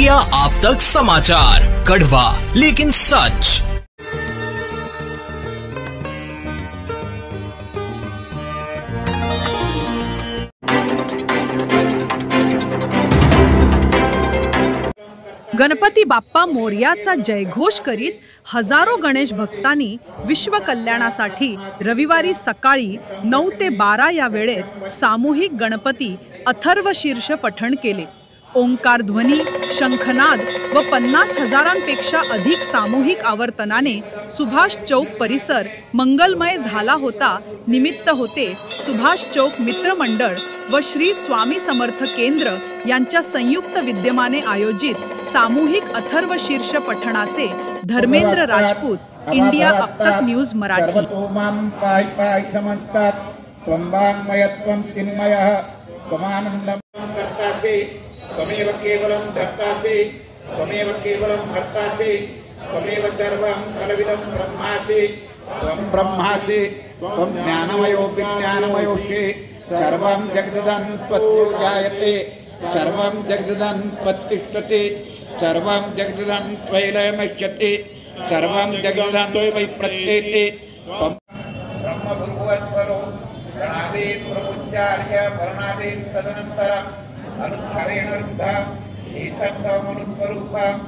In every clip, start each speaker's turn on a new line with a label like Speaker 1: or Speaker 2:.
Speaker 1: India आप तक समाचार, कड़वा लेकिन सच।
Speaker 2: गणपती बाप्पा मोरयाचा जयघोष करीत हजारो गणेश भक्तांनी विश्व कल्याणासाठी रविवारी सकाळी 9 ते 12 या वेळेत सामूहिक गणपती अथर्व शीर्ष पठण केले। ओंकार ध्वनी, शंखनाद व 50,000पेक्षा अधिक सामूहिक आवर्तनाने सुभाष चौक परिसर मंगलमय झाला होता। निमित्त होते सुभाष चौक मित्र मंडळ व श्री स्वामी समर्थ केंद्र यांच्या संयुक्त विद्यमाने आयोजित सामूहिक अथर्व शीर्ष पठणाचे। धर्मेंद्र राजपूत, इंडिया अब तक न्यूज मराठी।
Speaker 3: त्वमेव केवलं धर्तासि, त्वमेव केवलं भर्तासि, त्वमेव सर्वं खलविदं ब्रह्मासि, त्वं ब्रह्मासि, त्वं ज्ञानमयो विज्ञानमयोषि, सर्वं जगददं त्वत्पूजायते, सर्वं जगददं त्वत्तिष्ठति, सर्वं जगददं त्वैलयमश्यति, सर्वं जगददं त्वयि प्रत्येति। ब्रह्मभूर्भुवस्वरो गणादि प्रपूज्यार्य वर्णादि तदनन्तरं अनुस्कारेण रुद्धम् एतत्तमनुस्वरूपम्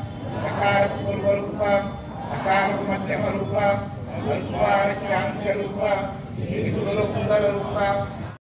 Speaker 3: अकारपूर्वरूपम् अकारमध्यमरूपम् अनुस्वारस्यांशरूपम् विदुरोत्तररूपम्